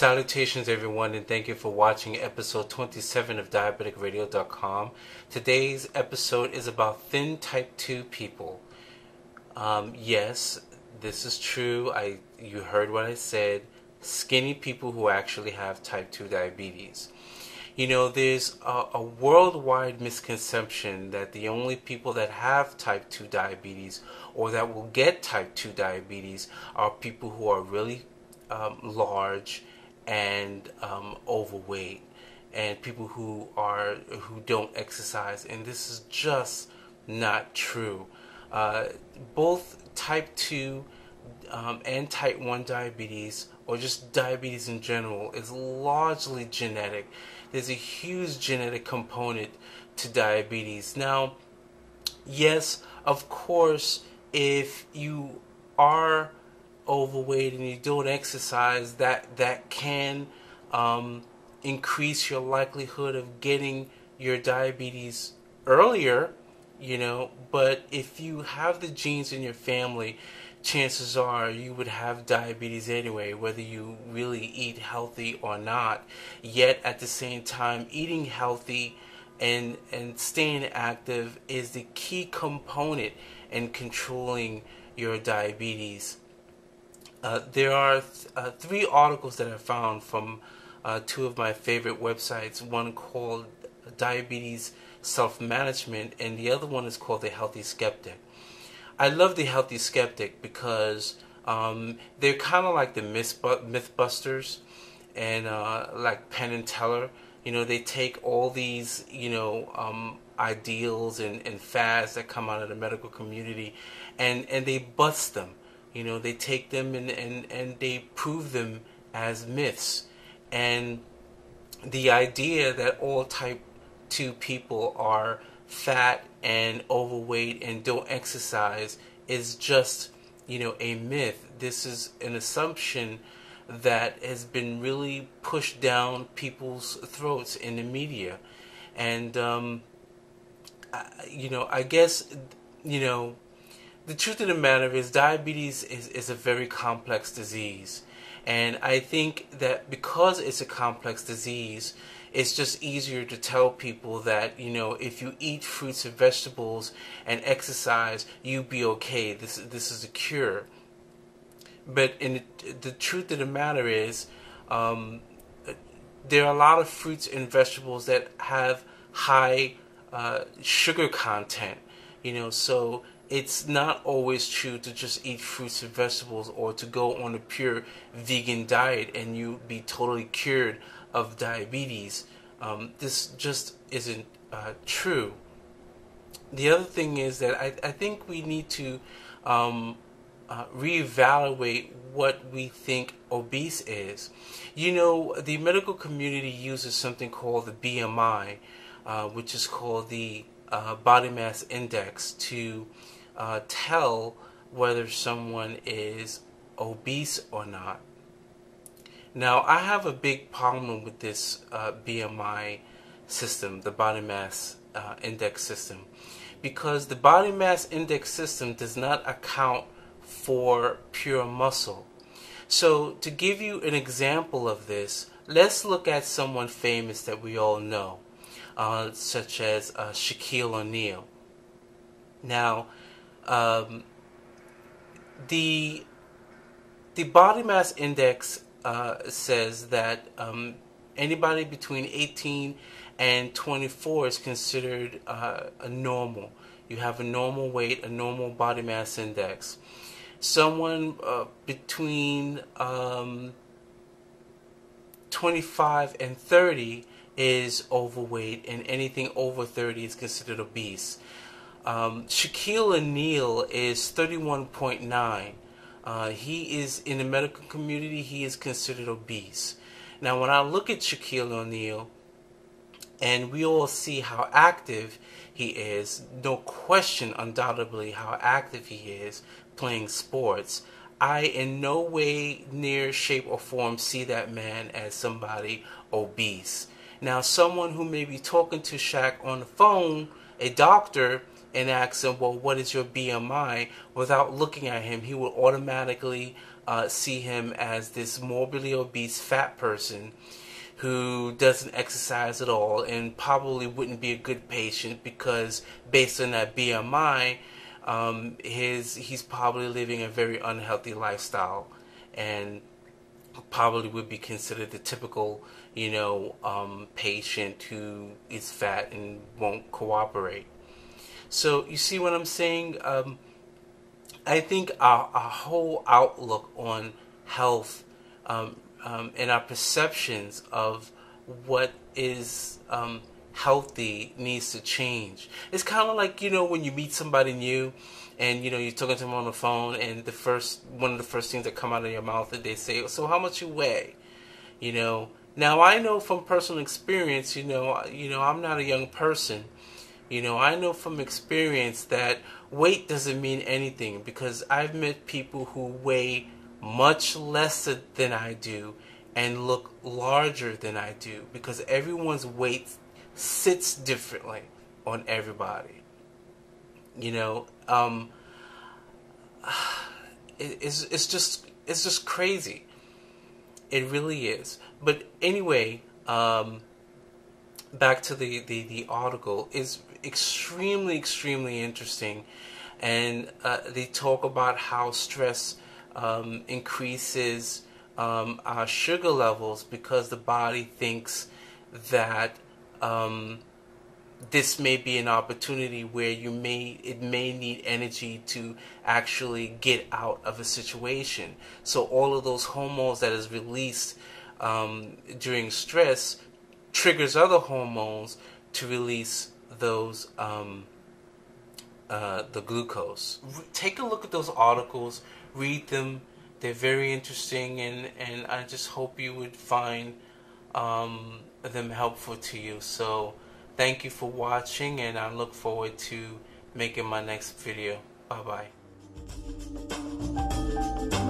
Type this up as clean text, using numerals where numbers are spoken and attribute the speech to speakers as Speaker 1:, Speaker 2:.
Speaker 1: Salutations everyone, and thank you for watching episode 27 of DiabeticRadio.com. Today's episode is about thin type 2 people. Yes, this is true. You heard what I said. Skinny people who actually have type 2 diabetes. You know, there's a worldwide misconception that the only people that have type 2 diabetes or that will get type 2 diabetes are people who are really large and overweight, and people who don't exercise, and this is just not true. Both type 2 and type 1 diabetes, or just diabetes in general, is largely genetic. There's a huge genetic component to diabetes. Now, yes, of course, if you are overweight and you don't exercise, that can increase your likelihood of getting your diabetes earlier, but if you have the genes in your family, chances are you would have diabetes anyway, whether you really eat healthy or not. Yet at the same time, eating healthy and staying active is the key component in controlling your diabetes. There are three articles that I found from two of my favorite websites, one called Diabetes Self-Management and the other one is called The Healthy Skeptic. I love The Healthy Skeptic because they're kind of like the Mythbusters and like Penn and Teller. They take all these, ideals and fads that come out of the medical community and they bust them. They take them and they prove them as myths. And the idea that all type 2 people are fat and overweight and don't exercise is just, a myth. This is an assumption that has been really pushed down people's throats in the media. And, I guess, the truth of the matter is diabetes is a very complex disease. And I think that because it's a complex disease, it's just easier to tell people that, if you eat fruits and vegetables and exercise, you'll be okay. This is a cure. But the truth of the matter is, there are a lot of fruits and vegetables that have high sugar content, so it's not always true to just eat fruits and vegetables or to go on a pure vegan diet and you be totally cured of diabetes. This just isn't true. The other thing is that I think we need to reevaluate what we think obese is. The medical community uses something called the BMI, which is called the body mass index, to tell whether someone is obese or not. Now, I have a big problem with this BMI system, the body mass index system, because the body mass index system does not account for pure muscle. So, to give you an example of this, let's look at someone famous that we all know, such as Shaquille O'Neal. Now, the body mass index says that anybody between 18 and 24 is considered a normal. You have a normal weight, a normal body mass index. Someone between 25 and 30 is overweight, and anything over 30 is considered obese. Shaquille O'Neal is 31.9. He is, in the medical community, he is considered obese. Now, when I look at Shaquille O'Neal, and we all see how active he is, no question, undoubtedly, how active he is playing sports, I in no way, near, shape, or form see that man as somebody obese. Now, someone who may be talking to Shaq on the phone, a doctor, and ask him, well, what is your BMI? Without looking at him, he will automatically see him as this morbidly obese fat person who doesn't exercise at all and probably wouldn't be a good patient, because based on that BMI, he's probably living a very unhealthy lifestyle and probably would be considered the typical, patient who is fat and won't cooperate. So you see what I'm saying? I think our whole outlook on health and our perceptions of what is healthy needs to change. It's kind of like, when you meet somebody new and, you're talking to them on the phone, and one of the first things that come out of your mouth that they say, so how much you weigh? Now I know from personal experience, I'm not a young person. I know from experience that weight doesn't mean anything, because I've met people who weigh much less than I do and look larger than I do, because everyone's weight sits differently on everybody. It's just crazy. It really is. But anyway, back to the article is extremely interesting, and they talk about how stress increases our sugar levels, because the body thinks that this may be an opportunity where it may need energy to actually get out of a situation. So all of those hormones that is released during stress triggers other hormones to release those the glucose. Take a look at those articles, read them. They're very interesting, and I just hope you would find them helpful to you. So thank you for watching, and I look forward to making my next video. Bye bye.